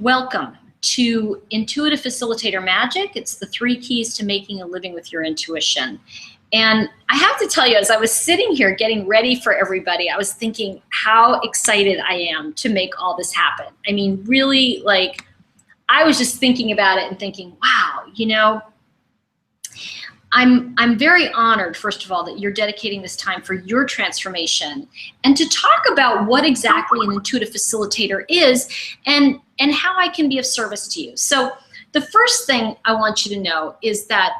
Welcome to Intuitive Facilitator Magic. It's the 3 keys to making a living with your intuition. And I have to tell you, as I was sitting here getting ready for everybody, I was thinking how excited I am to make all this happen. I mean, really, like, I was just thinking about it and thinking, wow, you know, I'm very honored, first of all, that you're dedicating this time for your transformation and to talk about what exactly an intuitive facilitator is and how I can be of service to you. So the first thing I want you to know is that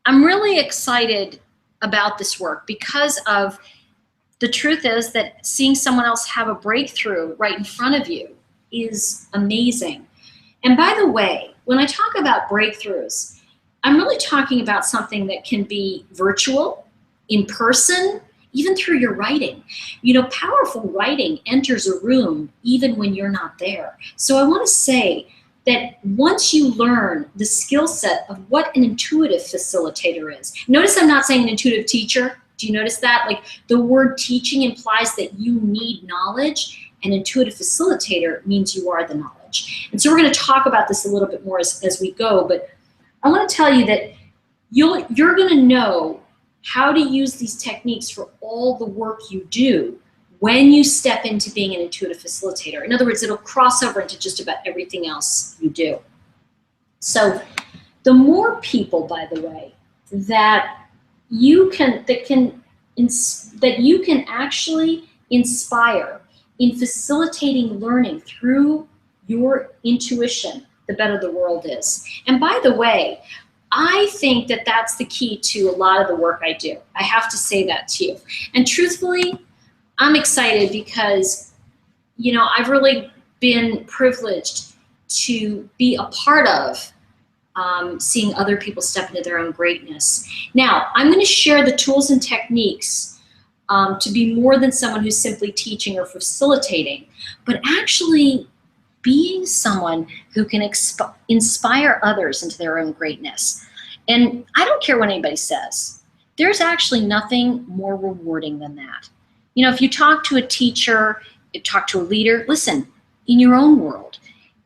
I'm really excited about this work because of the truth is that seeing someone else have a breakthrough right in front of you is amazing. And by the way, when I talk about breakthroughs, I'm really talking about something that can be virtual, in person, even through your writing. You know, powerful writing enters a room even when you're not there. So I want to say that once you learn the skill set of what an intuitive facilitator is, notice I'm not saying an intuitive teacher. Do you notice that? Like, the word teaching implies that you need knowledge, and intuitive facilitator means you are the knowledge. And so we're going to talk about this a little bit more as we go, but I want to tell you that you're going to know how to use these techniques for all the work you do when you step into being an intuitive facilitator. In other words, it'll cross over into just about everything else you do. So the more people, by the way, that you can actually inspire in facilitating learning through your intuition, the better the world is. And by the way, I think that that's the key to a lot of the work I do. I have to say that to you. And truthfully, I'm excited because, you know, I've really been privileged to be a part of seeing other people step into their own greatness. Now, I'm going to share the tools and techniques to be more than someone who's simply teaching or facilitating, but actually being someone who can inspire others into their own greatness. And I don't care what anybody says. There's actually nothing more rewarding than that. You know, if you talk to a teacher, you talk to a leader, listen, in your own world,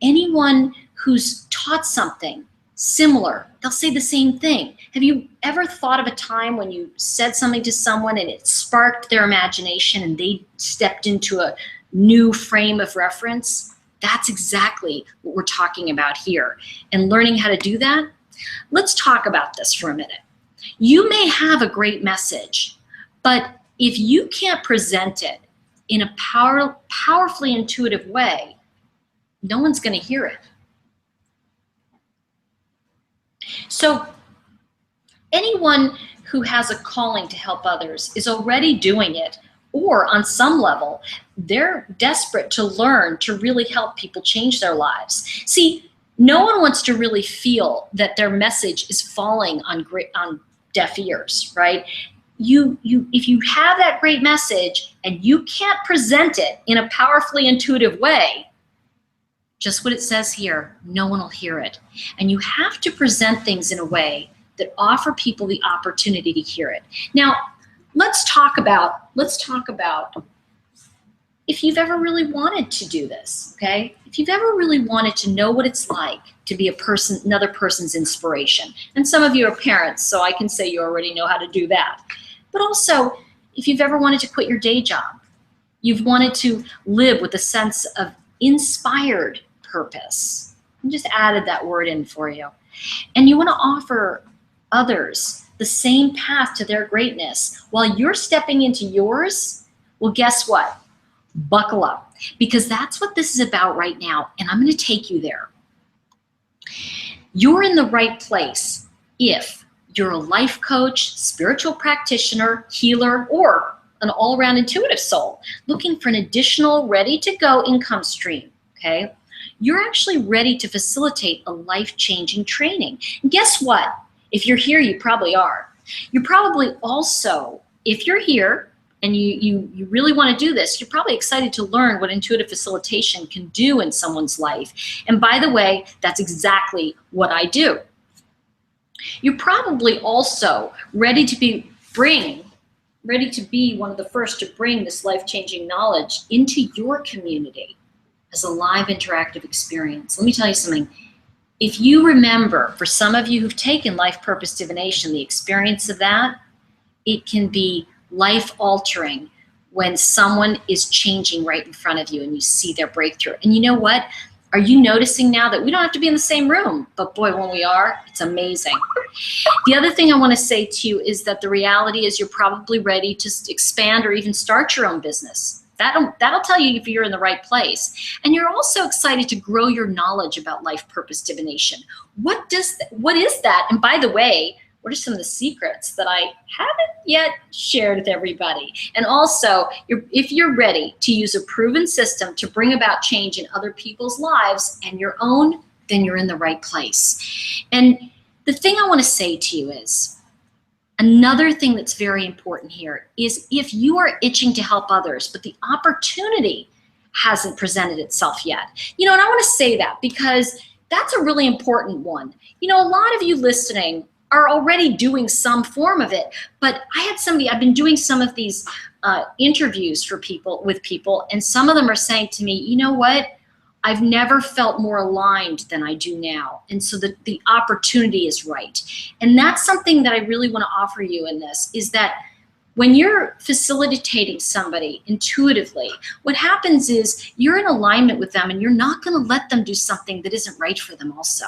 anyone who's taught something similar, they'll say the same thing. Have you ever thought of a time when you said something to someone and it sparked their imagination and they stepped into a new frame of reference? That's exactly what we're talking about here. And learning how to do that, let's talk about this for a minute. You may have a great message, but if you can't present it in a powerfully intuitive way, no one's going to hear it. So anyone who has a calling to help others is already doing it, or on some level, they're desperate to learn to really help people change their lives. See, no one wants to really feel that their message is falling on deaf ears, right? If you have that great message and you can't present it in a powerfully intuitive way, just what it says here, no one will hear it. And you have to present things in a way that offer people the opportunity to hear it. Now, let's talk about if you've ever really wanted to do this, okay? If you've ever really wanted to know what it's like to be another person's inspiration. And some of you are parents, so I can say you already know how to do that. But also, if you've ever wanted to quit your day job, you've wanted to live with a sense of inspired purpose. I just added that word in for you. And you want to offer others the same path to their greatness while you're stepping into yours, well, guess what? Buckle up, because that's what this is about right now, and I'm going to take you there. You're in the right place if you're a life coach, spiritual practitioner, healer, or an all-around intuitive soul looking for an additional ready-to-go income stream, okay? You're actually ready to facilitate a life-changing training. And guess what? If you're here, you probably are. You're probably also, if you're here and you really want to do this, you're probably excited to learn what intuitive facilitation can do in someone's life. And by the way, that's exactly what I do. You're probably also ready to be one of the first to bring this life-changing knowledge into your community. as a live interactive experience. Let me tell you something. If you remember, for some of you who've taken life purpose divination, the experience of that, it can be life altering when someone is changing right in front of you and you see their breakthrough. And you know what? Are you noticing now that we don't have to be in the same room? But boy, when we are, it's amazing. The other thing I want to say to you is that the reality is you're probably ready to expand or even start your own business. That'll tell you if you're in the right place. And you're also excited to grow your knowledge about life purpose divination. What is that? And by the way, what are some of the secrets that I haven't yet shared with everybody? And also, if you're ready to use a proven system to bring about change in other people's lives and your own, then you're in the right place. And the thing I want to say to you is, another thing that's very important here is if you are itching to help others, but the opportunity hasn't presented itself yet. And I want to say that because that's a really important one. A lot of you listening are already doing some form of it, but I've been doing some of these interviews with people, and some of them are saying to me, you know what? I've never felt more aligned than I do now. And so the opportunity is right. And that's something that I really want to offer you in this, is that when you're facilitating somebody intuitively, what happens is you're in alignment with them and you're not going to let them do something that isn't right for them also.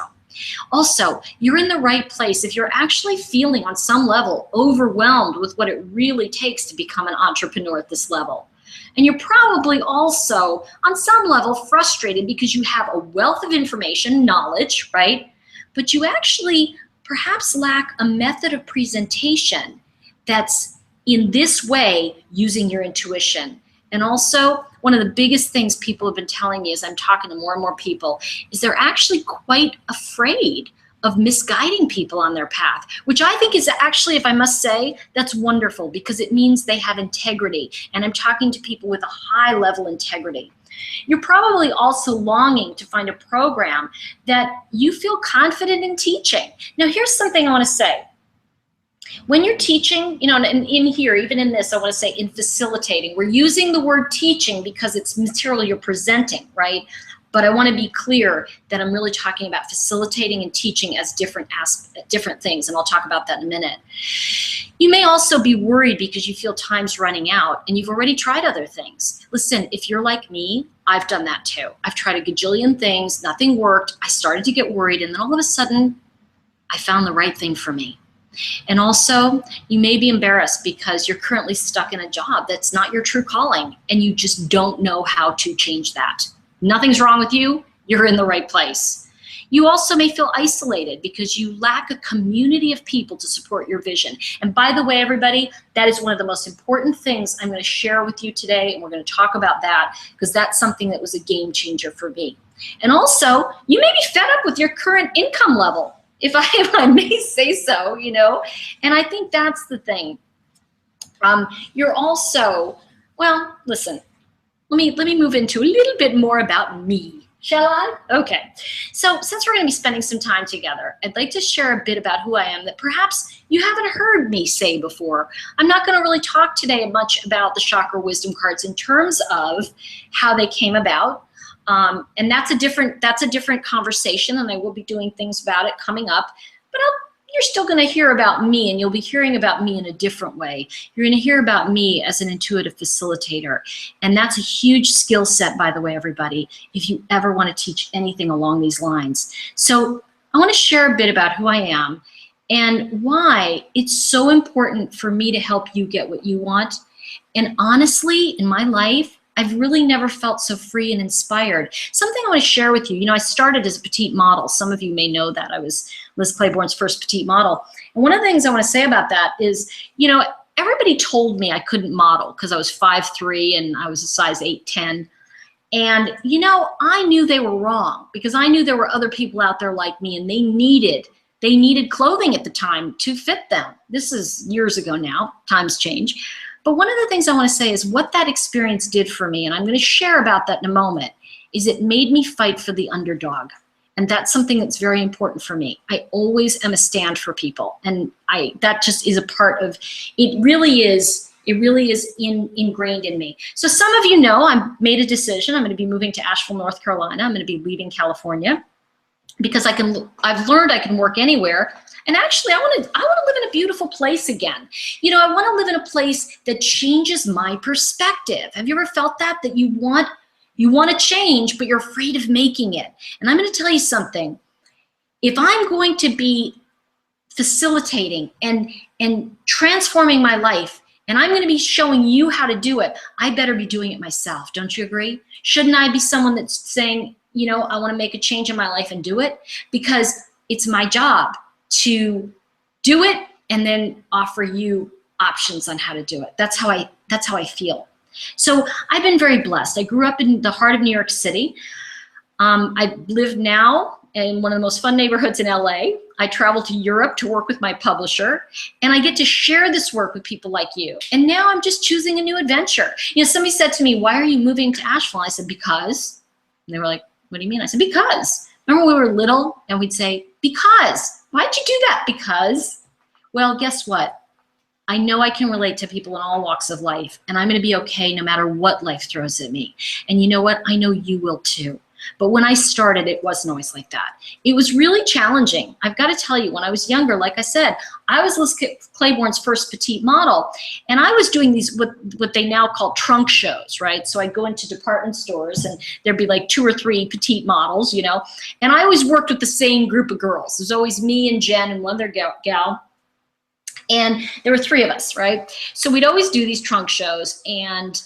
Also, you're in the right place if you're actually feeling on some level overwhelmed with what it really takes to become an entrepreneur at this level. And you're probably also on some level frustrated because you have a wealth of information, knowledge, right? But you actually perhaps lack a method of presentation that's in this way using your intuition. And also, one of the biggest things people have been telling me as I'm talking to more and more people is they're actually quite afraid of misguiding people on their path, which I think is actually, if I must say, that's wonderful because it means they have integrity. And I'm talking to people with a high level integrity. You're probably also longing to find a program that you feel confident in teaching. Now, here's something I want to say. When you're teaching, and in here, even in this, I want to say in facilitating, we're using the word teaching because it's material you're presenting, right? But I want to be clear that I'm really talking about facilitating and teaching as different things, and I'll talk about that in a minute. You may also be worried because you feel time's running out and you've already tried other things. Listen, if you're like me, I've done that too. I've tried a gajillion things, nothing worked. I started to get worried, and then all of a sudden, I found the right thing for me. And also, you may be embarrassed because you're currently stuck in a job that's not your true calling, and you just don't know how to change that. Nothing's wrong with you. You're in the right place. You also may feel isolated because you lack a community of people to support your vision. And by the way, everybody, that is one of the most important things I'm going to share with you today, and we're going to talk about that because that's something that was a game changer for me. And also, you may be fed up with your current income level, if I may say so, and I think that's the thing. You're also, well, listen, let me move into a little bit more about me, shall I? Okay, so since we're going to be spending some time together, I'd like to share a bit about who I am that perhaps you haven't heard me say before. I'm not going to really talk today much about the chakra wisdom cards in terms of how they came about. And that's a different conversation, and I will be doing things about it coming up. But you're still going to hear about me, and you'll be hearing about me in a different way. You're going to hear about me as an intuitive facilitator, and that's a huge skill set, by the way, everybody, if you ever want to teach anything along these lines. So I want to share a bit about who I am and why it's so important for me to help you get what you want. And honestly, in my life, I've really never felt so free and inspired. Something I want to share with you. I started as a petite model. Some of you may know that. I was Liz Claiborne's first petite model. And one of the things I want to say about that is, everybody told me I couldn't model because I was 5'3" and I was a size 8'10". And, I knew they were wrong because I knew there were other people out there like me, and they needed clothing at the time to fit them. This is years ago now. Times change. But one of the things I want to say is what that experience did for me, and I'm going to share about that in a moment, is it made me fight for the underdog. And that's something that's very important for me. I always am a stand for people. And that just is a part of, it really is It really is ingrained in me. So some of you know I've made a decision. I'm going to be moving to Asheville, North Carolina. I'm going to be leaving California because I've learned I can work anywhere. And actually, I want to live in a beautiful place again. You know, I want to live in a place that changes my perspective. Have you ever felt that you want to change, but you're afraid of making it? And I'm going to tell you something. If I'm going to be facilitating and transforming my life, and I'm going to be showing you how to do it, I better be doing it myself. Don't you agree? Shouldn't I be someone that's saying, you know, I want to make a change in my life and do it? Because it's my job to do it and then offer you options on how to do it. That's how I feel. So I've been very blessed. I grew up in the heart of New York City. I live now in one of the most fun neighborhoods in LA. I travel to Europe to work with my publisher, and I get to share this work with people like you. And now I'm just choosing a new adventure. You know, somebody said to me, why are you moving to Asheville? I said, because. And they were like, what do you mean? I said, because. Remember when we were little and we'd say, because. Why'd you do that? Because. Well, guess what? I know I can relate to people in all walks of life, and I'm going to be okay no matter what life throws at me. And you know what? I know you will too. But when I started, it wasn't always like that. It was really challenging. I've got to tell you, when I was younger, like I said, I was Liz Claiborne's first petite model, and I was doing these, what they now call trunk shows, right? So I'd go into department stores, and there'd be like 2 or 3 petite models, you know, and I always worked with the same group of girls. It was always me and Jen and one other gal. And there were 3 of us, right? So we'd always do these trunk shows. And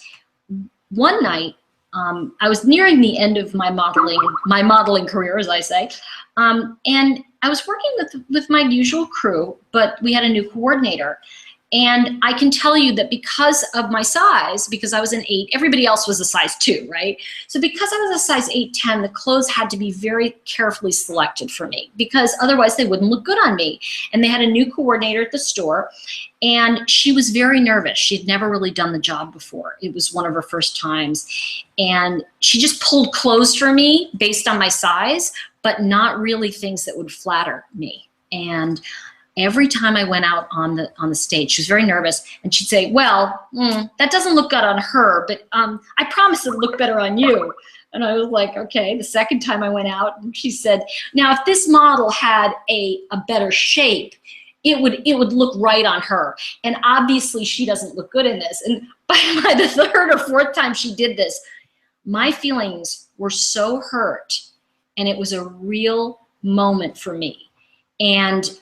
one night, I was nearing the end of my modeling career, as I say. And I was working with my usual crew, but we had a new coordinator. And I can tell you that because of my size, because I was an 8, everybody else was a size 2, right? So because I was a size 8-10, the clothes had to be very carefully selected for me, because otherwise they wouldn't look good on me. And they had a new coordinator at the store, and she was very nervous. She'd never really done the job before. It was one of her first times. And she just pulled clothes for me based on my size, but not really things that would flatter me. And every time I went out on the stage, she was very nervous, and she'd say, well, that doesn't look good on her, but I promise it'll look better on you. And I was like, okay. The second time I went out, and she said, now if this model had a better shape, it would look right on her. And obviously she doesn't look good in this. And by the 3rd or 4th time she did this, my feelings were so hurt, and it was a real moment for me. And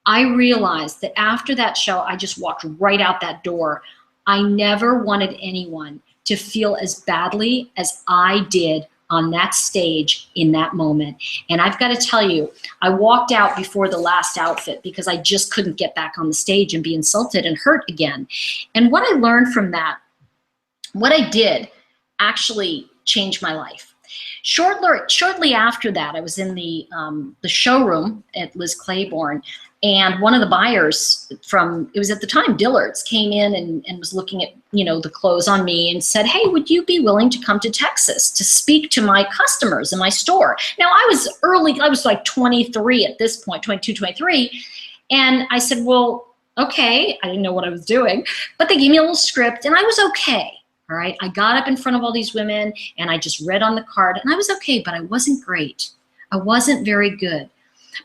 I realized that after that show, I just walked right out that door. I never wanted anyone to feel as badly as I did on that stage in that moment. And I've got to tell you, I walked out before the last outfit because I just couldn't get back on the stage and be insulted and hurt again. And what I learned from that, what I did actually changed my life. Shortly after that, I was in the showroom at Liz Claiborne, and one of the buyers from, it was at the time Dillard's, came in and was looking at, you know, the clothes on me and said, hey, would you be willing to come to Texas to speak to my customers in my store? Now I was like 23 at this point, 22, 23. And I said, well, okay. I didn't know what I was doing, but they gave me a little script and I was okay. All right. I got up in front of all these women and I just read on the card and I was okay, but I wasn't great. I wasn't very good.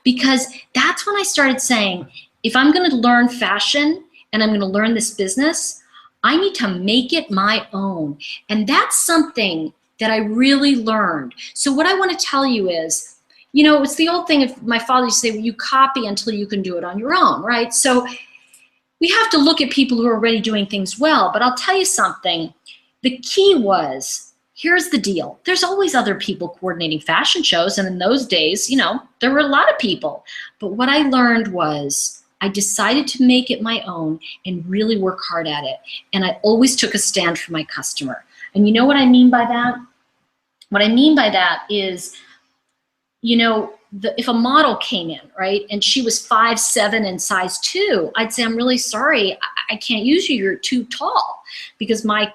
Because that's when I started saying, if I'm going to learn fashion and I'm going to learn this business, I need to make it my own. And that's something that I really learned. So what I want to tell you is, you know, it's the old thing of my father used to say, well, you copy until you can do it on your own, right? So we have to look at people who are already doing things well. But I'll tell you something. The key was, here's the deal. There's always other people coordinating fashion shows. And in those days, you know, there were a lot of people. But what I learned was I decided to make it my own and really work hard at it. And I always took a stand for my customer. And you know what I mean by that? What I mean by that is, you know, if a model came in, right, and she was 5'7" and size 2, I'd say, I'm really sorry, I can't use you, you're too tall. Because my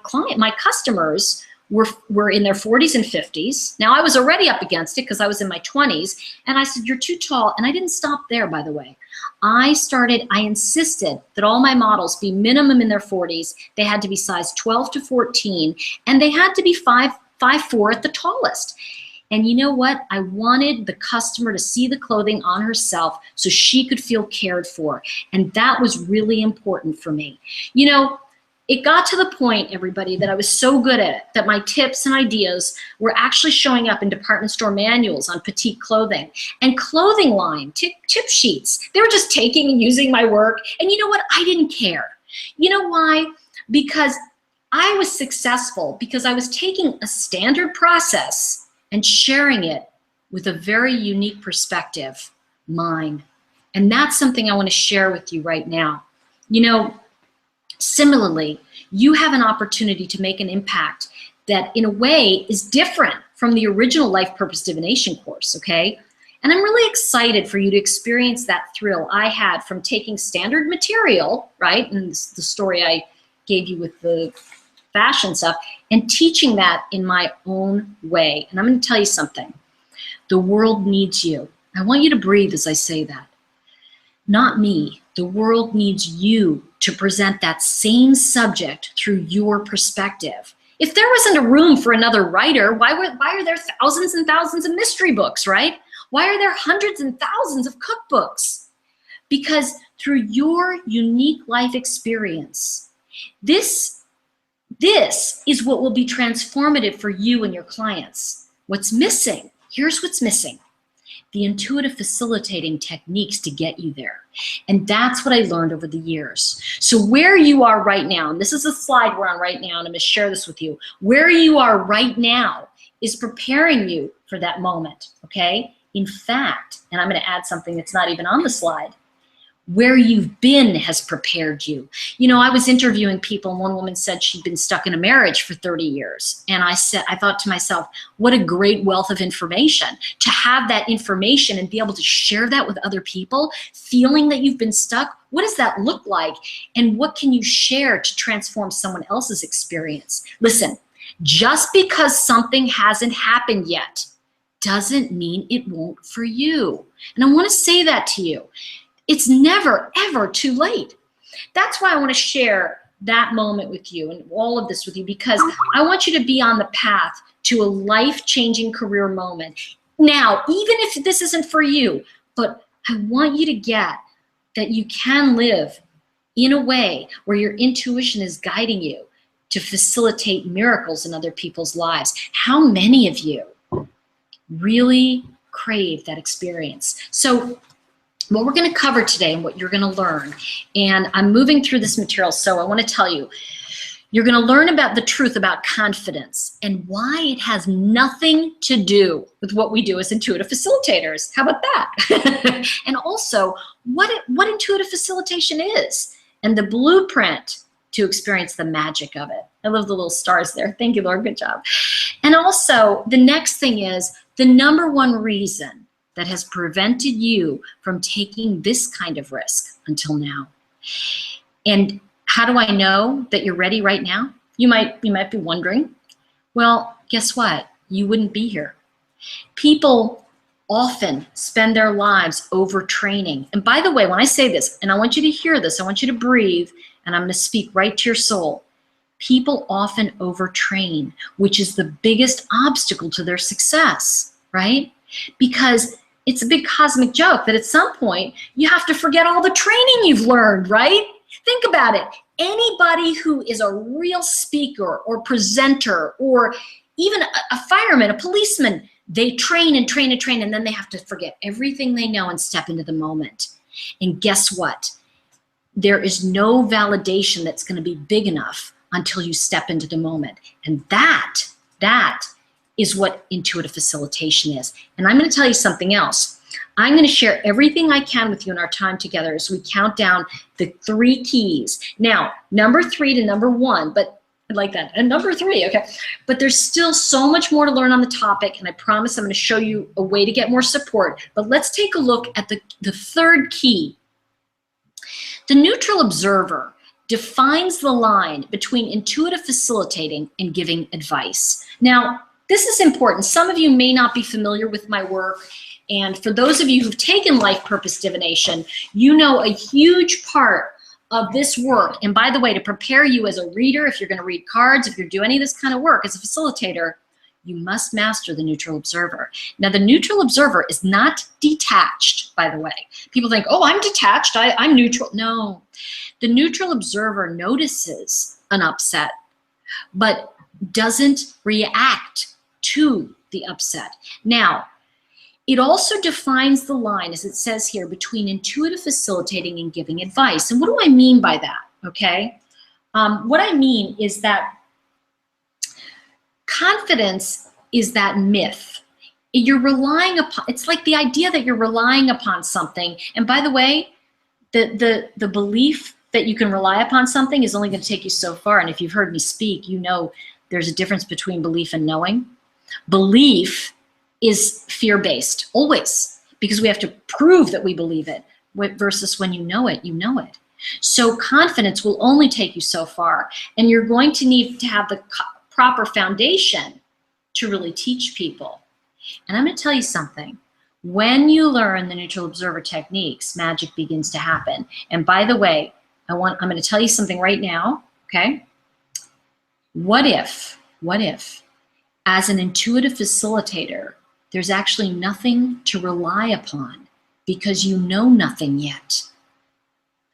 customers were in their 40s and 50s. Now, I was already up against it because I was in my 20s. And I said, you're too tall. And I didn't stop there, by the way. I insisted that all my models be minimum in their 40s. They had to be size 12 to 14. And they had to be 5'4" at the tallest. And you know what? I wanted the customer to see the clothing on herself so she could feel cared for. And that was really important for me. You know, it got to the point, everybody, that I was so good at it that my tips and ideas were actually showing up in department store manuals on petite clothing and clothing line tip sheets. They were just taking and using my work. And you know what? I didn't care. You know why? Because I was successful because I was taking a standard process and sharing it with a very unique perspective, mine. And that's something I want to share with you right now. You know, similarly, you have an opportunity to make an impact that in a way is different from the original Life Purpose Divination course, okay? And I'm really excited for you to experience that thrill I had from taking standard material, right? And the story I gave you with the fashion stuff, and teaching that in my own way. And I'm going to tell you something. The world needs you. I want you to breathe as I say that. Not me. The world needs you to present that same subject through your perspective. If there wasn't a room for another writer, why are there thousands and thousands of mystery books, right? Why are there hundreds and thousands of cookbooks? Because through your unique life experience, this is what will be transformative for you and your clients. What's missing? Here's what's missing. The intuitive facilitating techniques to get you there. And that's what I learned over the years. So where you are right now, and this is a slide we're on right now, and I'm going to share this with you. Where you are right now is preparing you for that moment, okay? In fact, and I'm going to add something that's not even on the slide, where you've been has prepared you. You know, I was interviewing people and one woman said she'd been stuck in a marriage for 30 years. And I thought to myself, what a great wealth of information to have that information and be able to share that with other people, feeling that you've been stuck. What does that look like? And what can you share to transform someone else's experience? Listen, just because something hasn't happened yet doesn't mean it won't for you. And I want to say that to you. It's never, ever too late. That's why I want to share that moment with you and all of this with you, because I want you to be on the path to a life-changing career moment. Now, even if this isn't for you, but I want you to get that you can live in a way where your intuition is guiding you to facilitate miracles in other people's lives. How many of you really crave that experience? So what we're going to cover today and what you're going to learn, and I'm moving through this material, so I want to tell you, you're going to learn about the truth about confidence and why it has nothing to do with what we do as intuitive facilitators. How about that? And also what intuitive facilitation is and the blueprint to experience the magic of it. I love the little stars there. Thank you, Lord. Good job. And also, the next thing is the number one reason that has prevented you from taking this kind of risk until now. And how do I know that you're ready right now? You might be wondering. Well, guess what? You wouldn't be here. People often spend their lives overtraining. And by the way, when I say this, and I want you to hear this, I want you to breathe, and I'm going to speak right to your soul. People often overtrain, which is the biggest obstacle to their success, right? Because it's a big cosmic joke that at some point you have to forget all the training you've learned, right? Think about it. Anybody who is a real speaker or presenter or even a fireman, a policeman, they train and train and train, and then they have to forget everything they know and step into the moment. And guess what? There is no validation that's going to be big enough until you step into the moment. And that is what intuitive facilitation is. And I'm going to tell you something else. I'm going to share everything I can with you in our time together as we count down the 3 keys. Now, number 3 to number 1, but I like that. And number 3, okay. But there's still so much more to learn on the topic, and I promise I'm going to show you a way to get more support. But let's take a look at the 3rd key. The neutral observer defines the line between intuitive facilitating and giving advice. Now, this is important. Some of you may not be familiar with my work. And for those of you who've taken life purpose divination, you know a huge part of this work. And by the way, to prepare you as a reader, if you're going to read cards, if you're doing any of this kind of work as a facilitator, you must master the neutral observer. Now, the neutral observer is not detached, by the way. People think, oh, I'm detached, I'm neutral. No, the neutral observer notices an upset, but doesn't react to the upset. Now, it also defines the line, as it says here, between intuitive facilitating and giving advice. And what do I mean by that, okay? What I mean is that confidence is that myth. You're relying upon, it's like the idea that you're relying upon something. And by the way, the belief that you can rely upon something is only going to take you so far. And if you've heard me speak, you know there's a difference between belief and knowing. Belief is fear-based, always, because we have to prove that we believe it, versus when you know it, you know it. So confidence will only take you so far, and you're going to need to have the proper foundation to really teach people. And I'm going to tell you something. When you learn the neutral observer techniques, magic begins to happen. And by the way, I'm going to tell you something right now, okay? What if, as an intuitive facilitator, there's actually nothing to rely upon because you know nothing yet?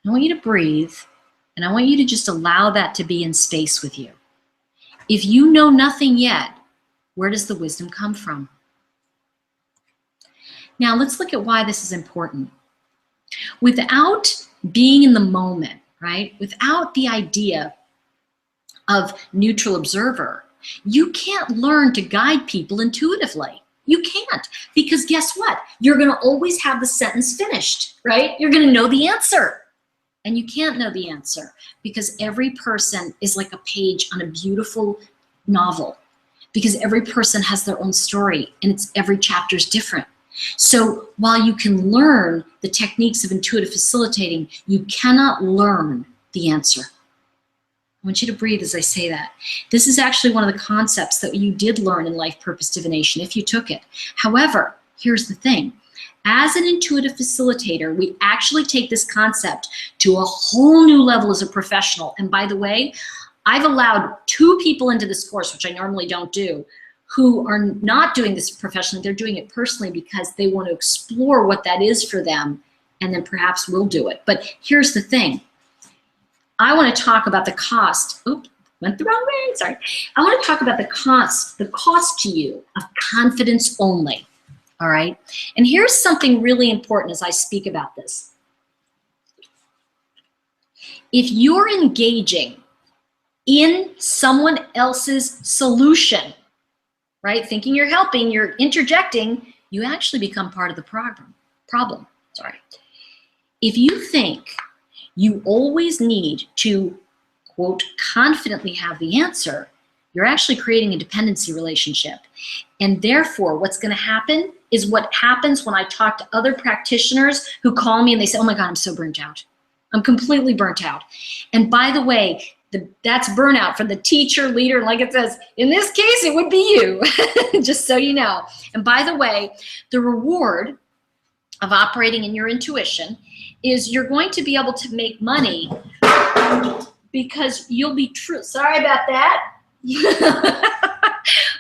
I want you to breathe, and I want you to just allow that to be in space with you. If you know nothing yet, where does the wisdom come from? Now, let's look at why this is important. Without being in the moment, right? Without the idea of neutral observer, you can't learn to guide people intuitively. You can't, because guess what? You're going to always have the sentence finished, right? You're going to know the answer. And you can't know the answer because every person is like a page on a beautiful novel, because every person has their own story and every chapter is different. So while you can learn the techniques of intuitive facilitating, you cannot learn the answer. I want you to breathe as I say that. This is actually one of the concepts that you did learn in life purpose divination if you took it. However, here's the thing. As an intuitive facilitator, we actually take this concept to a whole new level as a professional. And by the way, I've allowed 2 people into this course, which I normally don't do, who are not doing this professionally. They're doing it personally because they want to explore what that is for them, and then perhaps we'll do it. But here's the thing. I want to talk about the cost. Oops, went the wrong way, sorry. I want to talk about the cost to you of confidence only, all right? And here's something really important as I speak about this. If you're engaging in someone else's solution, right? Thinking you're helping, you're interjecting, you actually become part of the problem. If you think you always need to, quote, confidently have the answer, you're actually creating a dependency relationship. And therefore, what's going to happen is what happens when I talk to other practitioners who call me and they say, oh my God, I'm so burnt out. I'm completely burnt out. And by the way, that's burnout for the teacher, leader, and like it says, in this case, it would be you, just so you know. And by the way, the reward of operating in your intuition is you're going to be able to make money because you'll be true. Sorry about that.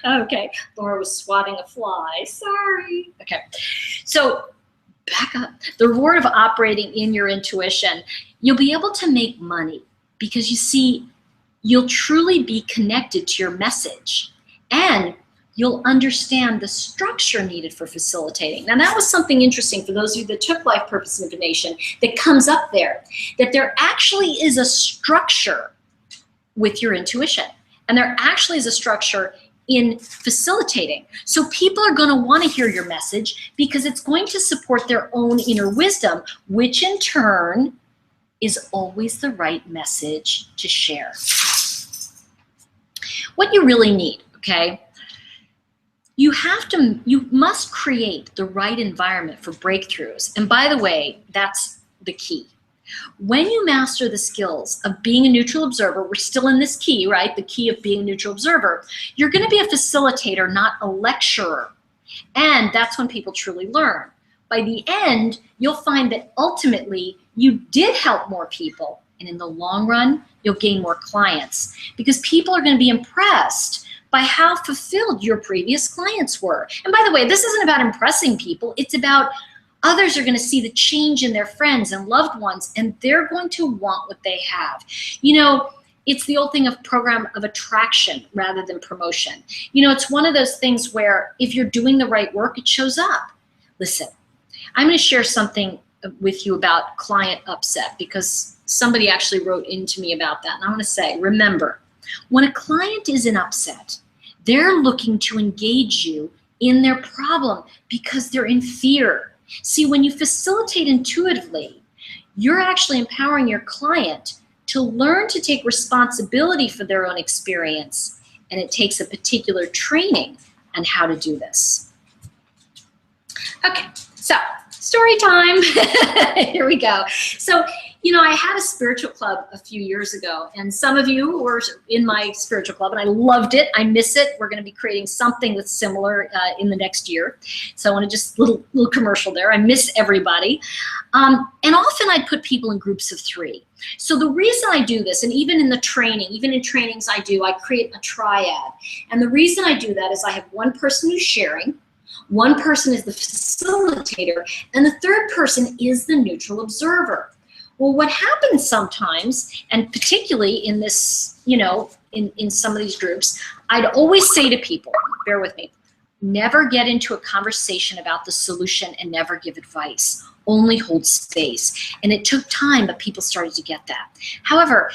Okay, Laura was swatting a fly. Sorry. Okay, so back up. The reward of operating in your intuition, you'll be able to make money because you see, you'll truly be connected to your message and you'll understand the structure needed for facilitating. Now that was something interesting for those of you that took life purpose divination that comes up there, that there actually is a structure with your intuition. And there actually is a structure in facilitating. So people are going to want to hear your message because it's going to support their own inner wisdom, which in turn is always the right message to share. What you really need, okay? You must create the right environment for breakthroughs. And by the way, that's the key. When you master the skills of being a neutral observer, we're still in this key, right? The key of being a neutral observer. You're going to be a facilitator, not a lecturer. And that's when people truly learn. By the end, you'll find that ultimately you did help more people. And in the long run, you'll gain more clients because people are going to be impressed by how fulfilled your previous clients were. And by the way, this isn't about impressing people. It's about others are going to see the change in their friends and loved ones, and they're going to want what they have. You know, it's the old thing of program of attraction rather than promotion. You know, it's one of those things where if you're doing the right work, it shows up. Listen, I'm going to share something with you about client upset because somebody actually wrote into me about that. And I want to say, remember, when a client is in upset, they're looking to engage you in their problem because they're in fear. See, when you facilitate intuitively, you're actually empowering your client to learn to take responsibility for their own experience. And it takes a particular training on how to do this. Okay, so story time. Here we go. So, you know, I had a spiritual club a few years ago, and some of you were in my spiritual club, and I loved it. I miss it. We're going to be creating something that's similar in the next year. So I want to just little commercial there. I miss everybody. And often I put people in groups of 3. So the reason I do this, and even in the training, even in trainings I create a triad. And the reason I do that is I have one person who's sharing, one person is the facilitator, and the third person is the neutral observer. Well, what happens sometimes, and particularly in this, you know, in some of these groups, I'd always say to people, bear with me, never get into a conversation about the solution and never give advice. Only hold space. And it took time, but people started to get that. However,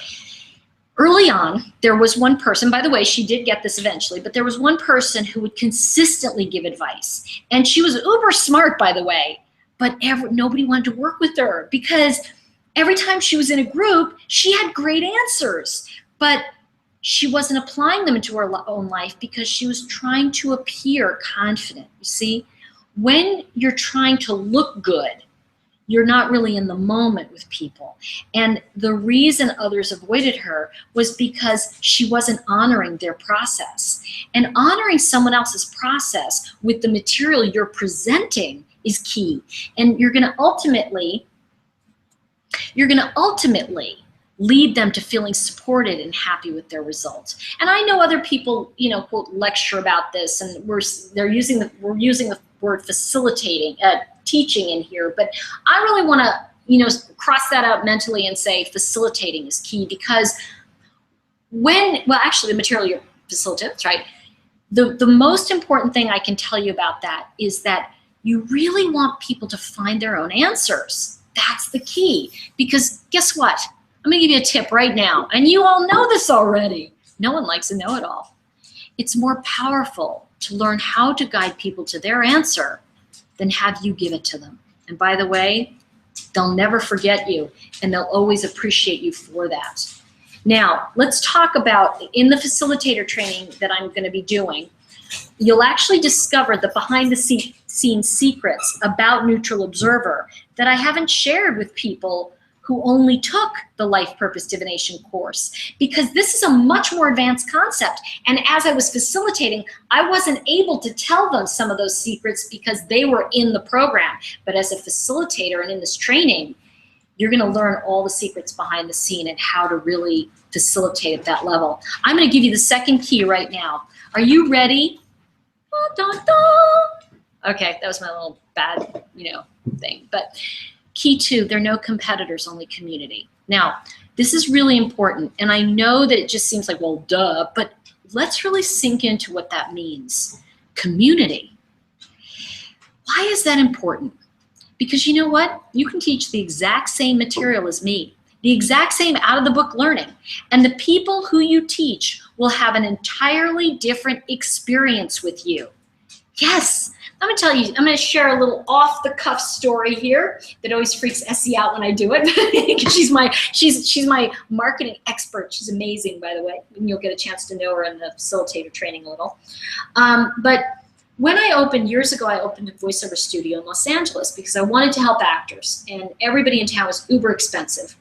early on, there was one person, by the way, she did get this eventually, but there was one person who would consistently give advice. And she was uber smart, by the way, but nobody wanted to work with her because every time she was in a group, she had great answers, but she wasn't applying them into her own life because she was trying to appear confident. You see, when you're trying to look good, you're not really in the moment with people. And the reason others avoided her was because she wasn't honoring their process. And honoring someone else's process with the material you're presenting is key. And you're going to ultimately lead them to feeling supported and happy with their results. And I know other people, you know, quote, lecture about this, and we're using the word facilitating, teaching in here, but I really want to, you know, cross that out mentally and say facilitating is key because actually the material you're facilitating, that's right. The most important thing I can tell you about that is that you really want people to find their own answers. That's the key, because guess what? I'm going to give you a tip right now, and you all know this already. No one likes a know-it-all. It's more powerful to learn how to guide people to their answer than have you give it to them. And by the way, they'll never forget you, and they'll always appreciate you for that. Now, let's talk about, in the facilitator training that I'm going to be doing, you'll actually discover the behind-the-scenes secrets about neutral observer that I haven't shared with people who only took the Life Purpose Divination course, because this is a much more advanced concept. And as I was facilitating, I wasn't able to tell them some of those secrets because they were in the program. But as a facilitator and in this training, you're going to learn all the secrets behind the scene and how to really facilitate at that level. I'm going to give you the second key right now. Are you ready? Okay, that was my little bad, you know, thing. But key 2, there are no competitors, only community. Now, this is really important, and I know that it just seems like, well, duh, but let's really sink into what that means. Community. Why is that important? Because you know what? You can teach the exact same material as me, the exact same out-of-the-book learning, and the people who you teach will have an entirely different experience with you. Yes, I'm going to tell you, I'm going to share a little off-the-cuff story here that always freaks Essie out when I do it. she's my marketing expert. She's amazing, by the way, and you'll get a chance to know her in the facilitator training a little. But when I opened, years ago, I opened a voiceover studio in Los Angeles because I wanted to help actors, and everybody in town was uber expensive.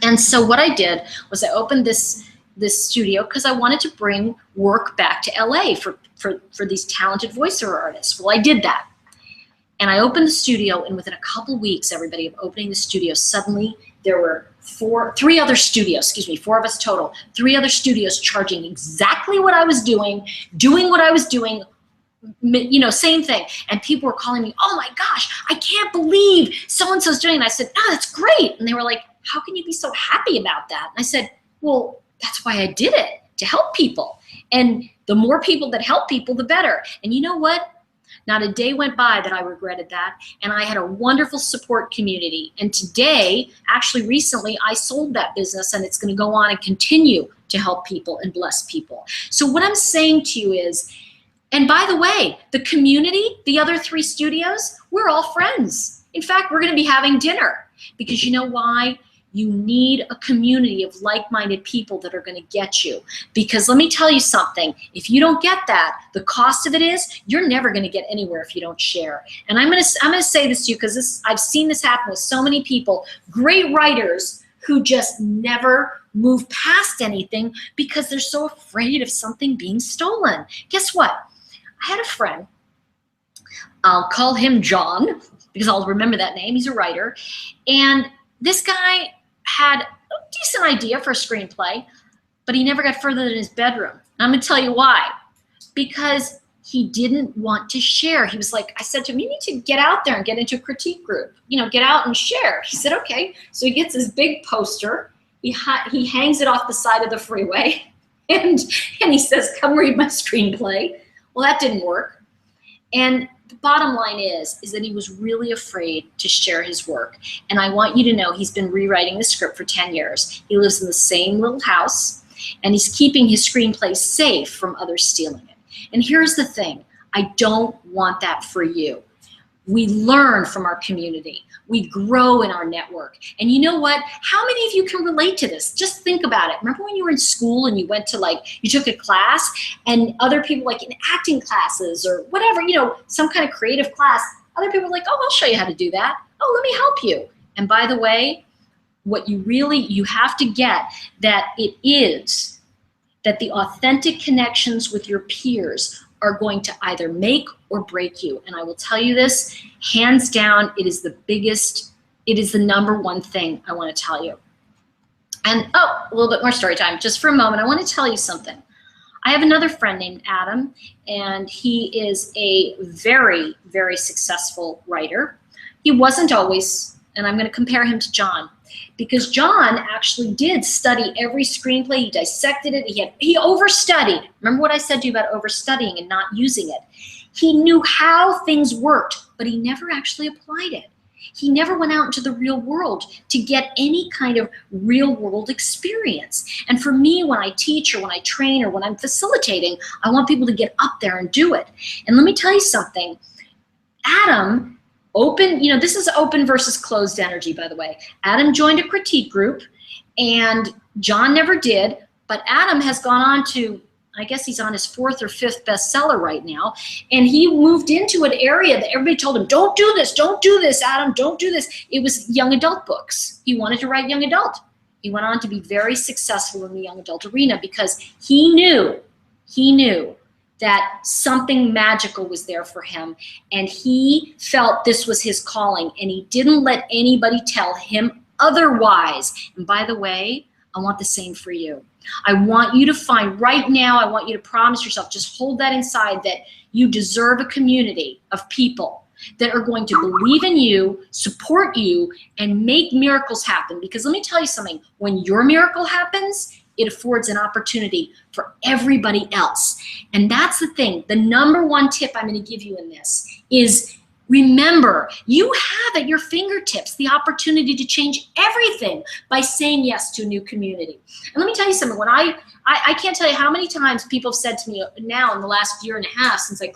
And so what I did was I opened this studio because I wanted to bring work back to LA for these talented voiceover artists. Well, I did that. And I opened the studio, and within a couple weeks, everybody, of opening the studio, suddenly there were four other studios, four of us total, 3 other studios charging exactly what I was doing what I was doing, you know, same thing. And people were calling me, oh my gosh, I can't believe so-and-so's doing it. And I said, oh, that's great. And they were like, how can you be so happy about that? And I said, well, that's why I did it, to help people. And the more people that help people, the better. And you know what? Not a day went by that I regretted that. And I had a wonderful support community. And today, actually recently, I sold that business, and it's going to go on and continue to help people and bless people. So what I'm saying to you is, and by the way, the community, the other 3 studios, we're all friends. In fact, we're going to be having dinner, because you know why? You need a community of like-minded people that are going to get you. Because let me tell you something, if you don't get that, the cost of it is you're never going to get anywhere if you don't share. And I'm going to say this to you because I've seen this happen with so many people, great writers who just never move past anything because they're so afraid of something being stolen. Guess what? I had a friend, I'll call him John because I'll remember that name, he's a writer, and this guy had a decent idea for a screenplay, but he never got further than his bedroom. And I'm going to tell you why. Because he didn't want to share. He was like, I said to him, you need to get out there and get into a critique group. You know, get out and share. He said, okay. So he gets his big poster. He hangs it off the side of the freeway. And he says, come read my screenplay. Well, that didn't work. And the bottom line is that he was really afraid to share his work. And I want you to know he's been rewriting the script for 10 years. He lives in the same little house, and he's keeping his screenplay safe from others stealing it. And here's the thing, I don't want that for you. We learn from our community. We grow in our network. And you know what? How many of you can relate to this? Just think about it. Remember when you were in school and you went to you took a class and other people like in acting classes or whatever, you know, some kind of creative class, other people were like, oh, I'll show you how to do that. Oh, let me help you. And by the way, what you have to get that it is that the authentic connections with your peers are going to either make or break you. And I will tell you this, hands down, it is the biggest, it is the #1 thing I want to tell you. And a little bit more story time. Just for a moment, I want to tell you something. I have another friend named Adam, and he is a very, very successful writer. He wasn't always, and I'm going to compare him to John, because John actually did study every screenplay. He dissected it. He overstudied. Remember what I said to you about overstudying and not using it? He knew how things worked, but he never actually applied it. He never went out into the real world to get any kind of real world experience. And for me, when I teach or when I train or when I'm facilitating, I want people to get up there and do it. And let me tell you something. Adam, open, you know, this is open versus closed energy, by the way. Adam joined a critique group and John never did, but Adam has gone on to, I guess he's on his 4th or 5th bestseller right now. And he moved into an area that everybody told him, don't do this, Adam, don't do this. It was young adult books. He wanted to write young adult. He went on to be very successful in the young adult arena because he knew that something magical was there for him. And he felt this was his calling, and he didn't let anybody tell him otherwise. And by the way, I want the same for you. I want you to find right now, I want you to promise yourself, just hold that inside, that you deserve a community of people that are going to believe in you, support you, and make miracles happen. Because let me tell you something, when your miracle happens, it affords an opportunity for everybody else. And that's the thing, the #1 tip I'm going to give you in this is, remember, you have at your fingertips the opportunity to change everything by saying yes to a new community. And let me tell you something, when I can't tell you how many times people have said to me now in the last 1.5 years since I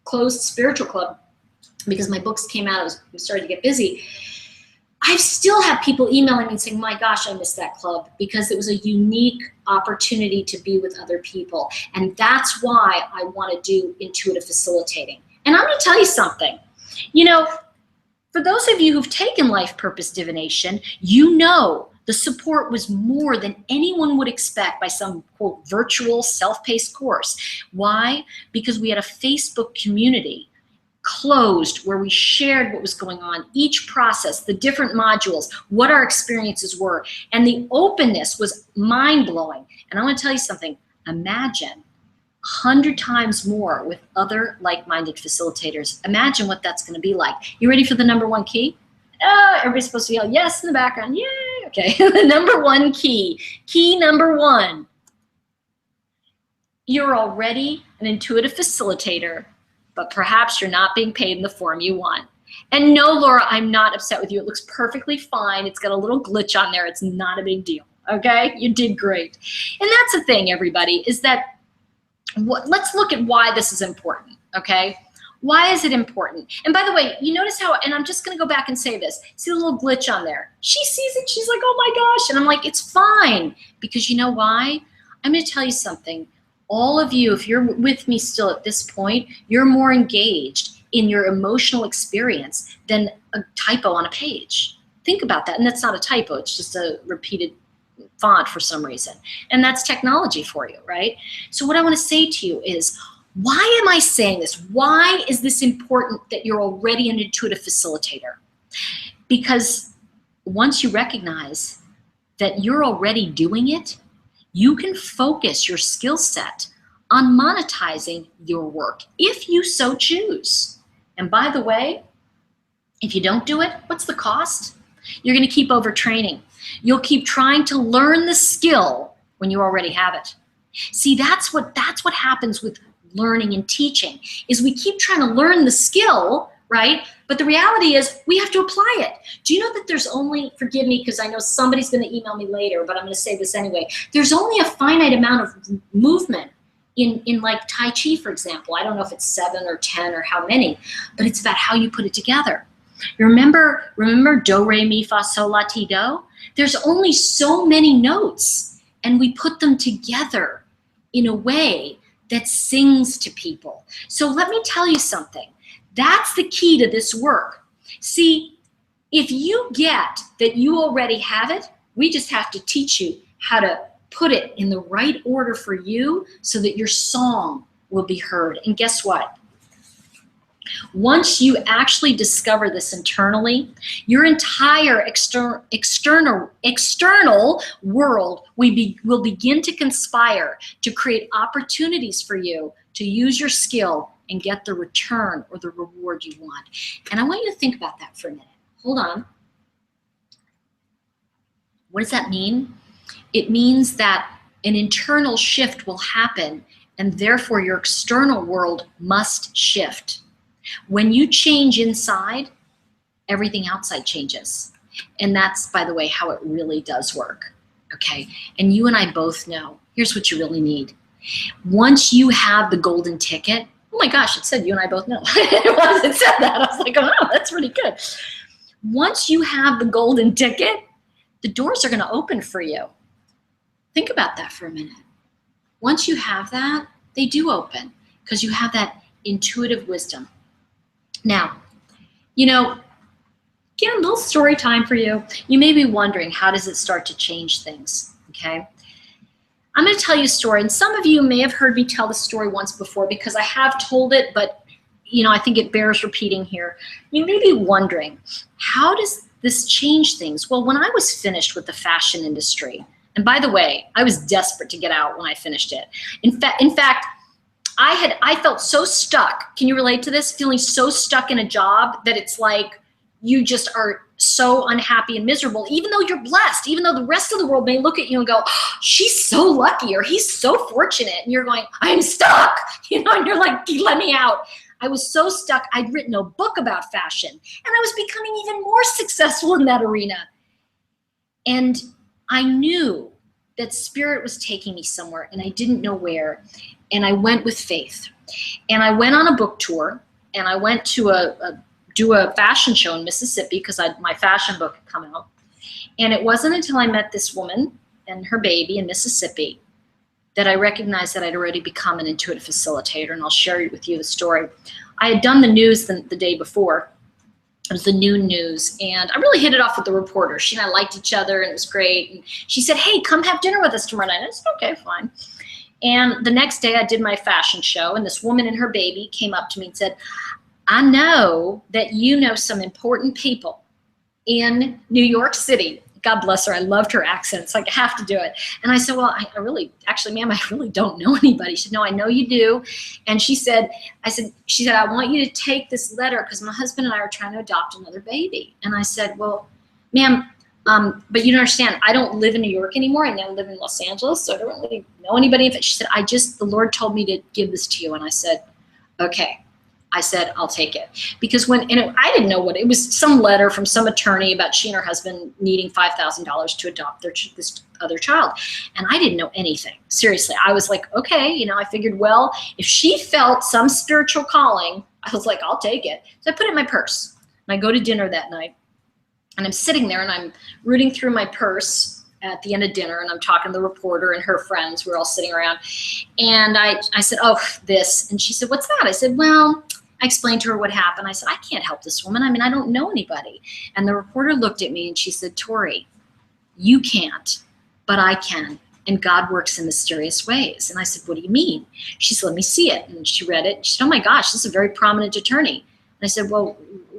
closed Spiritual Club, because my books came out, I was starting to get busy. I've still had people emailing me and saying, my gosh, I missed that club, because it was a unique opportunity to be with other people. And that's why I want to do intuitive facilitating. And I'm going to tell you something. You know, for those of you who've taken life purpose divination, you know the support was more than anyone would expect by some, quote, virtual self-paced course. Why? Because we had a Facebook community closed where we shared what was going on, each process, the different modules, what our experiences were, and the openness was mind-blowing. And I want to tell you something. Imagine 100 times more with other like-minded facilitators. Imagine what that's going to be like. You ready for the number one key? Everybody's supposed to yell yes in the background. Yay! Okay, the number one key. Key number one. You're already an intuitive facilitator, but perhaps you're not being paid in the form you want. And no, Laura, I'm not upset with you. It looks perfectly fine. It's got a little glitch on there. It's not a big deal, okay? You did great. And that's the thing, everybody, is that let's look at why this is important, okay? Why is it important? And by the way, you notice how, and I'm just gonna go back and say this, see the little glitch on there? She sees it, she's like, oh my gosh, and I'm like, it's fine, because you know why? I'm gonna tell you something. All of you, if you're with me still at this point, you're more engaged in your emotional experience than a typo on a page. Think about that. And that's not a typo, it's just a repeated font for some reason. And that's technology for you, right? So what I want to say to you is, why am I saying this? Why is this important that you're already an intuitive facilitator? Because once you recognize that you're already doing it, you can focus your skill set on monetizing your work if you so choose. And by the way, if you don't do it, what's the cost? You're going to keep overtraining. You'll keep trying to learn the skill when you already have it. See, that's what happens with learning and teaching, is we keep trying to learn the skill, right? But the reality is we have to apply it. Do you know that there's only, forgive me because I know somebody's going to email me later, but I'm going to say this anyway. There's only a finite amount of movement in like Tai Chi, for example. I don't know if it's 7 or 10 or how many, but it's about how you put it together. Remember do, re, mi, fa, sol, la, ti, do? There's only so many notes, and we put them together in a way that sings to people. So let me tell you something. That's the key to this work. See, if you get that you already have it, we just have to teach you how to put it in the right order for you so that your song will be heard. And guess what? Once you actually discover this internally, your entire external world will begin to conspire to create opportunities for you to use your skill and get the return or the reward you want. And I want you to think about that for a minute. Hold on. What does that mean? It means that an internal shift will happen, and therefore your external world must shift. When you change inside, everything outside changes. And that's, by the way, how it really does work, okay? And you and I both know, here's what you really need. Once you have the golden ticket, oh my gosh, it said you and I both know. It said that. I was like, oh, that's pretty good. Once you have the golden ticket, the doors are going to open for you. Think about that for a minute. Once you have that, they do open because you have that intuitive wisdom. Now, you know, again, a little story time for you. You may be wondering, how does it start to change things, okay? I'm going to tell you a story, and some of you may have heard me tell the story once before because I have told it, but you know, I think it bears repeating here. You may be wondering, how does this change things? Well, when I was finished with the fashion industry, and by the way, I was desperate to get out when I finished it. In fact, I felt so stuck. Can you relate to this? Feeling so stuck in a job that it's like you just are so unhappy and miserable, even though you're blessed, even though the rest of the world may look at you and go, oh, she's so lucky, or he's so fortunate. And you're going, I'm stuck, you know, and you're like, let me out. I was so stuck. I'd written a book about fashion, and I was becoming even more successful in that arena. And I knew that spirit was taking me somewhere, and I didn't know where. And I went with faith. And I went on a book tour, and I went to do a fashion show in Mississippi because my fashion book had come out. And it wasn't until I met this woman and her baby in Mississippi that I recognized that I'd already become an intuitive facilitator, and I'll share with you the story. I had done the news the day before. It was the noon news, and I really hit it off with the reporter. She and I liked each other, and it was great. And she said, hey, come have dinner with us tomorrow night. I said, okay, fine. And the next day I did my fashion show, and this woman and her baby came up to me and said, I know that you know some important people in New York City. God bless her. I loved her accent. It's like, I have to do it. And I said, well, I really, actually, ma'am, I really don't know anybody. She said, no, I know you do. And she said, I want you to take this letter because my husband and I are trying to adopt another baby. And I said, well, ma'am, but you don't understand. I don't live in New York anymore. I now live in Los Angeles, so I don't really know anybody. She said, the Lord told me to give this to you. And I said, okay. I said, I'll take it. Because I didn't know what, it was some letter from some attorney about she and her husband needing $5,000 to adopt this other child. And I didn't know anything. Seriously, I was like, okay, I figured, well, if she felt some spiritual calling, I was like, I'll take it. So I put it in my purse. And I go to dinner that night. And I'm sitting there and I'm rooting through my purse at the end of dinner, and I'm talking to the reporter and her friends. We're all sitting around. And I said, oh, this. And she said, what's that? I said, well, I explained to her what happened. I said, I can't help this woman. I don't know anybody. And the reporter looked at me and she said, Tori, you can't, but I can. And God works in mysterious ways. And I said, what do you mean? She said, let me see it. And she read it. She said, oh my gosh, this is a very prominent attorney. And I said, well,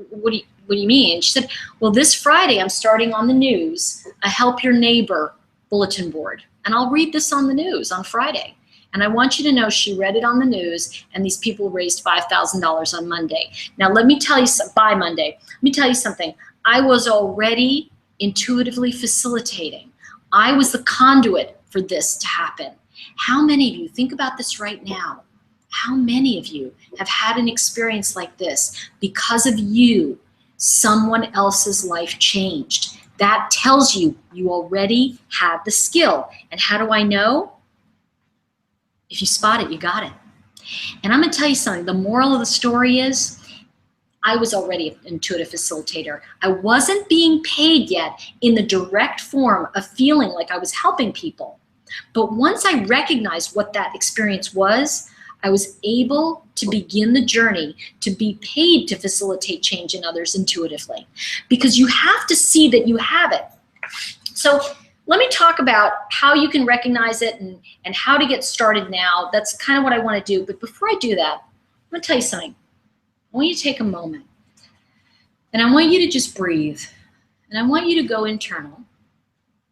what do you mean? And she said, well, this Friday I'm starting on the news a Help Your Neighbor bulletin board. And I'll read this on the news on Friday. And I want you to know she read it on the news, and these people raised $5,000 on Monday. Now, let me tell you, by Monday, let me tell you something. I was already intuitively facilitating. I was the conduit for this to happen. How many of you, think about this right now, how many of you have had an experience like this? Because of you, someone else's life changed. That tells you you already have the skill. And how do I know? If you spot it, you got it. And I'm going to tell you something. The moral of the story is I was already an intuitive facilitator. I wasn't being paid yet in the direct form of feeling like I was helping people. But once I recognized what that experience was, I was able to begin the journey to be paid to facilitate change in others intuitively. Because you have to see that you have it. So let me talk about how you can recognize it and how to get started now. That's kind of what I want to do. But before I do that, I'm going to tell you something. I want you to take a moment. And I want you to just breathe. And I want you to go internal.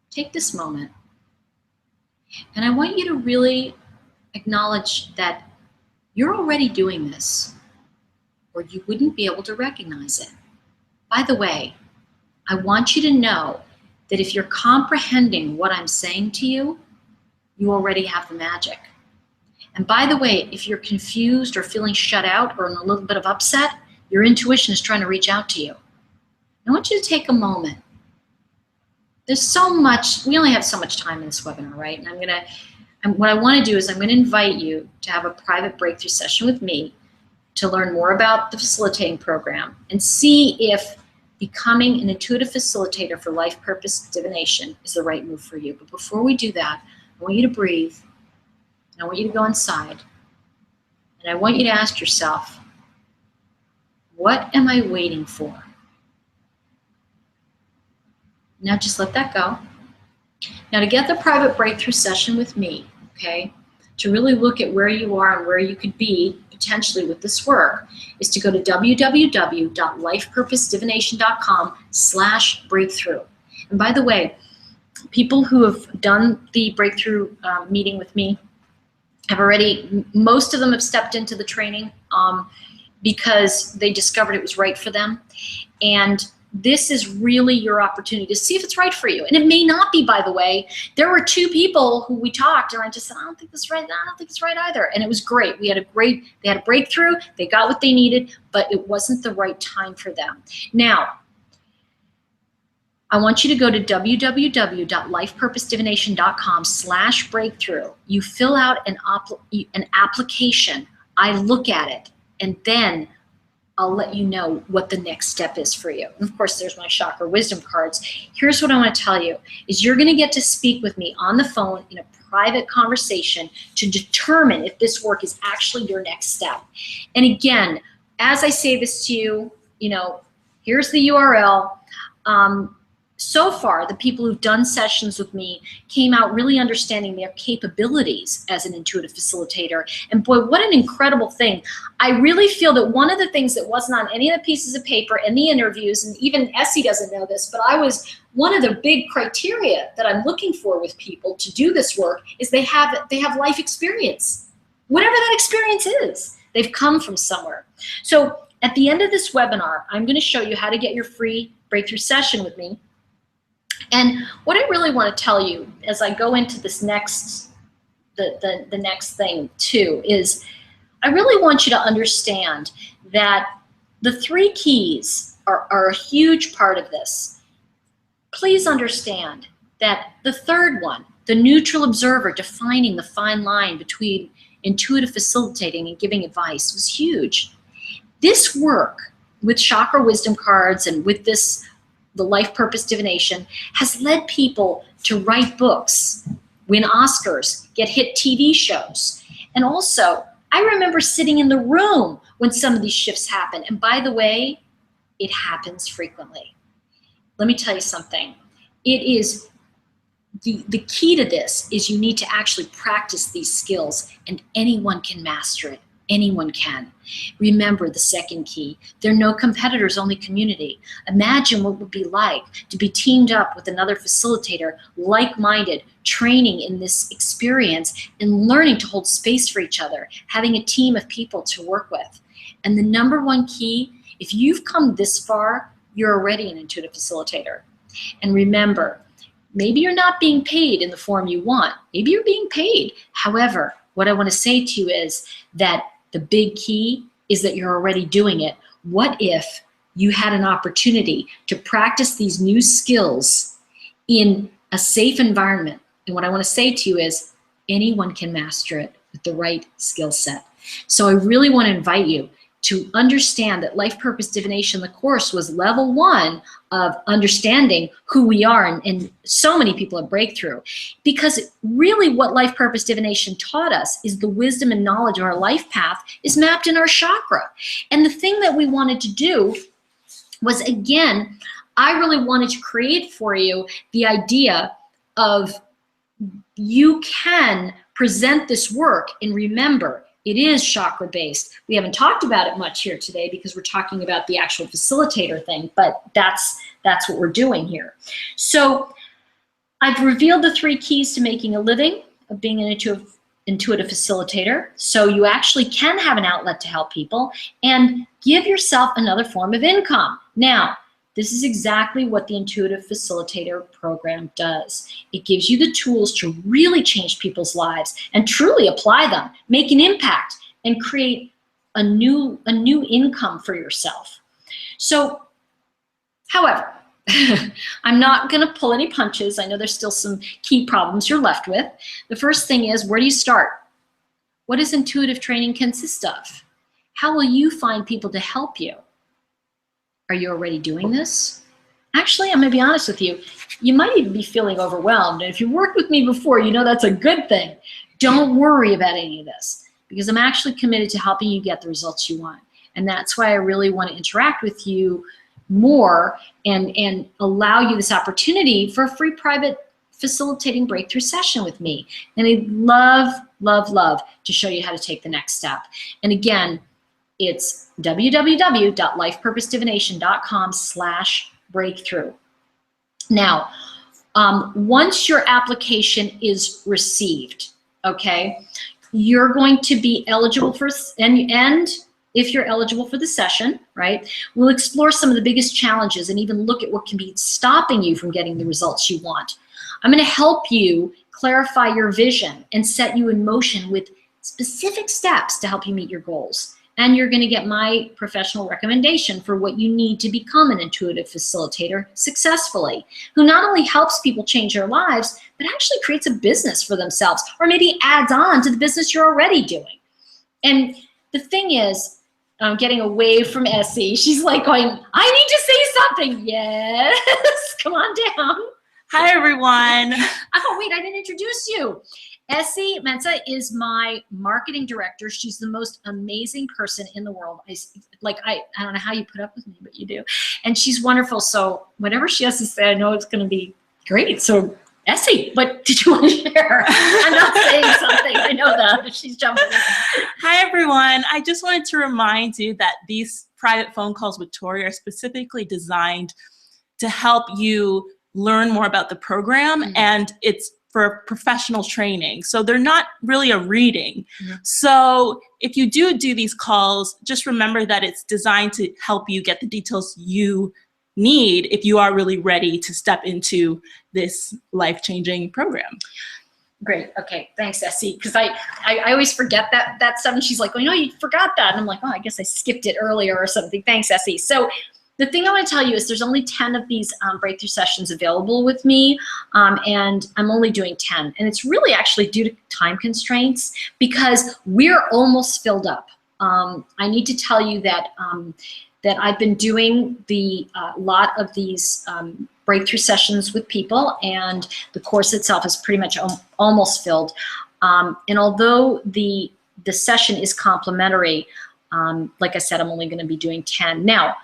Take this moment. And I want you to really acknowledge that you're already doing this, or you wouldn't be able to recognize it. By the way, I want you to know that if you're comprehending what I'm saying to you, you already have the magic. And by the way, if you're confused or feeling shut out or in a little bit of upset, your intuition is trying to reach out to you. I want you to take a moment. There's so much, we only have so much time in this webinar, right? And what I want to do is I'm going to invite you to have a private breakthrough session with me to learn more about the facilitating program and see if becoming an intuitive facilitator for life purpose divination is the right move for you. But before we do that, I want you to breathe, and I want you to go inside, and I want you to ask yourself, what am I waiting for? Now just let that go. Now to get the private breakthrough session with me, okay, to really look at where you are and where you could be potentially with this work, is to go to www.lifepurposedivination.com/breakthrough. And by the way, people who have done the breakthrough meeting with me have already, most of them have stepped into the training because they discovered it was right for them. And this is really your opportunity to see if it's right for you. And it may not be, by the way. There were 2 people who we talked and I just said, I don't think this is right. I don't think it's right either. And it was great. They had a breakthrough. They got what they needed, but it wasn't the right time for them. Now, I want you to go to www.lifepurposedivination.com/breakthrough. You fill out an application. I look at it, and then I'll let you know what the next step is for you. And of course, there's my chakra wisdom cards. Here's what I want to tell you is you're going to get to speak with me on the phone in a private conversation to determine if this work is actually your next step. And again, as I say this to you, here's the URL. So far, the people who've done sessions with me came out really understanding their capabilities as an intuitive facilitator. And boy, what an incredible thing. I really feel that one of the things that wasn't on any of the pieces of paper in the interviews, and even Essie doesn't know this, but one of the big criteria that I'm looking for with people to do this work is they have life experience. Whatever that experience is, they've come from somewhere. So at the end of this webinar, I'm going to show you how to get your free breakthrough session with me. And what I really want to tell you as I go into this next, the next thing too, is I really want you to understand that the 3 keys are a huge part of this. Please understand that the third one, the neutral observer defining the fine line between intuitive facilitating and giving advice, was huge. This work with chakra wisdom cards and with the life purpose divination has led people to write books, win Oscars, get hit TV shows. And also, I remember sitting in the room when some of these shifts happen. And by the way, it happens frequently. Let me tell you something. It is the key to this is you need to actually practice these skills, and anyone can master it. Anyone can. Remember the second key. There are no competitors, only community. Imagine what it would be like to be teamed up with another facilitator, like-minded, training in this experience and learning to hold space for each other, having a team of people to work with. And the number one key, if you've come this far, you're already an intuitive facilitator. And remember, maybe you're not being paid in the form you want. Maybe you're being paid. However, what I want to say to you is that the big key is that you're already doing it. What if you had an opportunity to practice these new skills in a safe environment? And what I want to say to you is anyone can master it with the right skill set. So I really want to invite you to understand that Life Purpose Divination, the course, was level 1 of understanding who we are, and so many people have breakthrough. Because really what Life Purpose Divination taught us is the wisdom and knowledge of our life path is mapped in our chakra. And the thing that we wanted to do was, again, I really wanted to create for you the idea of you can present this work, and remember, it is chakra based. We haven't talked about it much here today because we're talking about the actual facilitator thing, but that's what we're doing here. So I've revealed the 3 keys to making a living, of being an intuitive facilitator. So you actually can have an outlet to help people and give yourself another form of income. Now, this is exactly what the Intuitive Facilitator program does. It gives you the tools to really change people's lives and truly apply them, make an impact, and create a new income for yourself. So, however, I'm not going to pull any punches. I know there's still some key problems you're left with. The first thing is, where do you start? What does intuitive training consist of? How will you find people to help you? Are you already doing this? Actually, I'm going to be honest with you. You might even be feeling overwhelmed. And if you worked with me before, you know that's a good thing. Don't worry about any of this because I'm actually committed to helping you get the results you want. And that's why I really want to interact with you more and allow you this opportunity for a free private facilitating breakthrough session with me. And I'd love, love, love to show you how to take the next step. And again, it's www.lifepurposedivination.com/breakthrough. Now, once your application is received, okay, you're going to be eligible for, and if you're eligible for the session, right, we'll explore some of the biggest challenges and even look at what can be stopping you from getting the results you want. I'm going to help you clarify your vision and set you in motion with specific steps to help you meet your goals. And you're going to get my professional recommendation for what you need to become an intuitive facilitator successfully, who not only helps people change their lives, but actually creates a business for themselves, or maybe adds on to the business you're already doing. And the thing is, I'm getting a wave from Essie. She's like going, I need to say something. Yes, come on down. Hi, everyone. Oh, wait, I didn't introduce you. Essie Mensah is my marketing director. She's the most amazing person in the world. I don't know how you put up with me, but you do. And she's wonderful. So whatever she has to say, I know it's going to be great. So Essie, what did you want to share? I'm not saying something. I know that. She's jumping in. Hi, everyone. I just wanted to remind you that these private phone calls with Tori are specifically designed to help you learn more about the program, and it's for professional training. So they're not really a reading. So if you do these calls, just remember that it's designed to help you get the details you need if you are really ready to step into this life-changing program. Great. Okay. Thanks, Essie. Because I always forget that stuff. And she's like, oh, you forgot that. And I'm like, oh, I guess I skipped it earlier or something. Thanks, Essie. So the thing I want to tell you is there's only 10 of these breakthrough sessions available with me, and I'm only doing 10. And it's really actually due to time constraints because we're almost filled up. I need to tell you that that I've been doing the lot of these breakthrough sessions with people, and the course itself is pretty much almost filled. And although the session is complimentary, like I said, I'm only going to be doing 10. Now,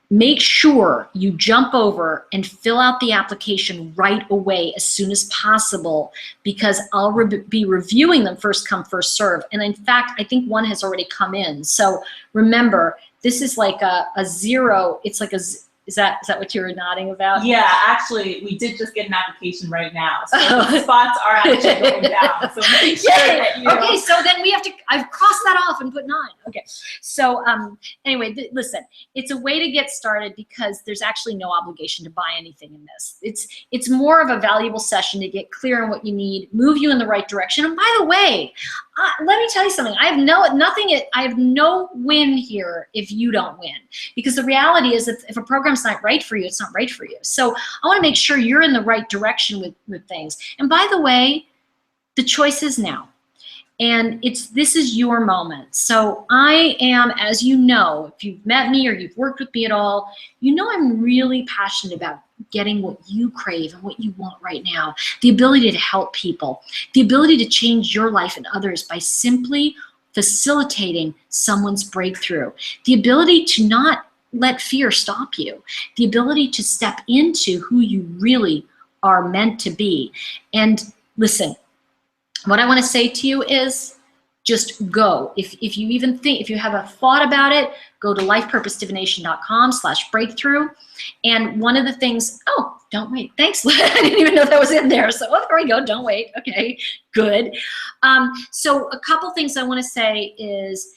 make sure you jump over and fill out the application right away as soon as possible because I'll be reviewing them first come, first serve. And in fact, I think one has already come in. So remember, this is like a zero. It's like is that what you were nodding about? Yeah, actually, we did just get an application right now. So the spots are actually going down. So make sure that you Okay, so then we have to, I've crossed that off and put 9. Okay, so anyway, listen, it's a way to get started because there's actually no obligation to buy anything in this. It's more of a valuable session to get clear on what you need, move you in the right direction. And by the way, let me tell you something. I have no win here if you don't win, because the reality is that if a program's not right for you, it's not right for you. So I want to make sure you're in the right direction with things. And by the way, the choice is now. And this is your moment. So I am, as you know, if you've met me or you've worked with me at all, you know I'm really passionate about getting what you crave and what you want right now. The ability to help people, the ability to change your life and others by simply facilitating someone's breakthrough, the ability to not let fear stop you, the ability to step into who you really are meant to be. And listen, what I want to say to you is just go. If you even think, if you have a thought about it, go to lifepurposedivination.com/breakthrough. And one of the things, oh, don't wait. Thanks. I didn't even know that was in there. So there we go. Don't wait. Okay, good. So a couple things I want to say is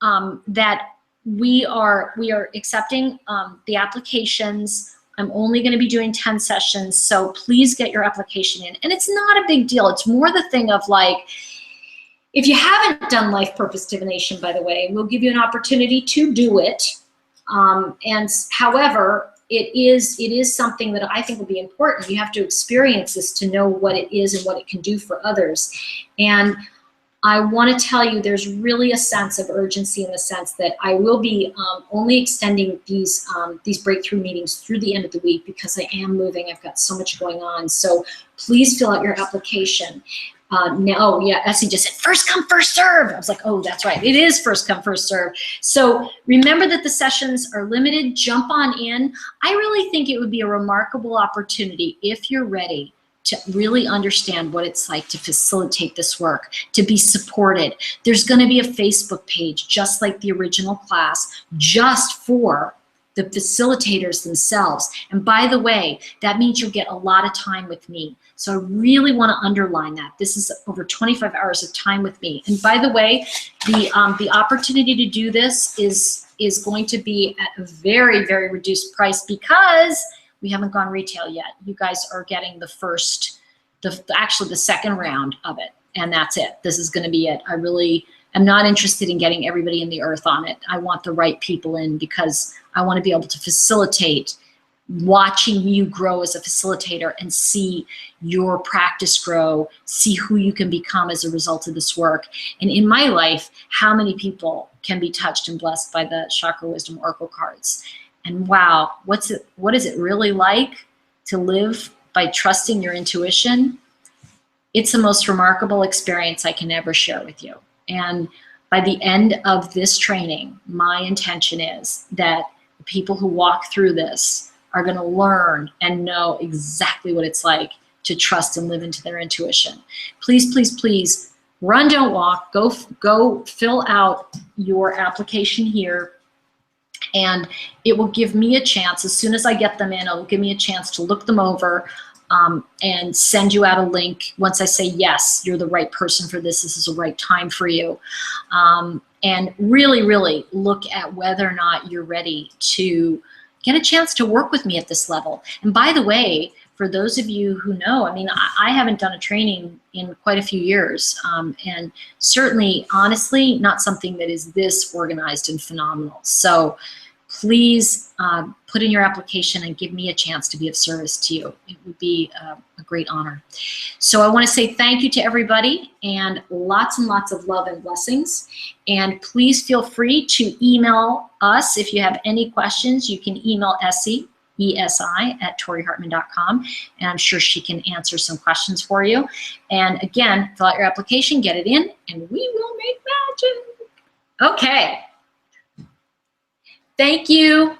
that we are accepting the applications. I'm only going to be doing 10 sessions, so please get your application in. And it's not a big deal. It's more the thing of like, if you haven't done Life Purpose Divination, by the way, we'll give you an opportunity to do it. And however, it is something that I think will be important. You have to experience this to know what it is and what it can do for others. And I want to tell you there's really a sense of urgency in the sense that I will be only extending these breakthrough meetings through the end of the week because I am moving. I've got so much going on. So please fill out your application. Oh yeah, Essie just said first come, first serve. I was like, oh, that's right. It is first come, first serve. So remember that the sessions are limited. Jump on in. I really think it would be a remarkable opportunity if you're ready to really understand what it's like to facilitate this work, to be supported. There's going to be a Facebook page, just like the original class, just for the facilitators themselves. And by the way, that means you'll get a lot of time with me. So I really want to underline that. This is over 25 hours of time with me. And by the way, the opportunity to do this is going to be at a very, very reduced price because we haven't gone retail yet. You guys are getting the actually the second round of it, and that's it. This is going to be it. I really am not interested in getting everybody in the earth on it. I want the right people in because I want to be able to facilitate watching you grow as a facilitator and see your practice grow, see who you can become as a result of this work. And in my life, how many people can be touched and blessed by the Chakra Wisdom Oracle cards. And wow, what is it really like to live by trusting your intuition? It's the most remarkable experience I can ever share with you. And by the end of this training, my intention is that the people who walk through this are going to learn and know exactly what it's like to trust and live into their intuition. Please, please, please, run, don't walk. Go fill out your application here, and it will give me a chance. As soon as I get them in, it'll give me a chance to look them over and send you out a link once I say, yes, you're the right person for this. This is the right time for you. And really, really look at whether or not you're ready to get a chance to work with me at this level. And by the way, for those of you who know, I mean, I haven't done a training in quite a few years, and certainly, honestly, not something that is this organized and phenomenal. So please put in your application and give me a chance to be of service to you. It would be a great honor. So I want to say thank you to everybody, and lots of love and blessings. And please feel free to email us if you have any questions. You can email Essie, ESI, at torihartman.com, and I'm sure she can answer some questions for you. And again, fill out your application, get it in, and we will make magic. Okay. Thank you.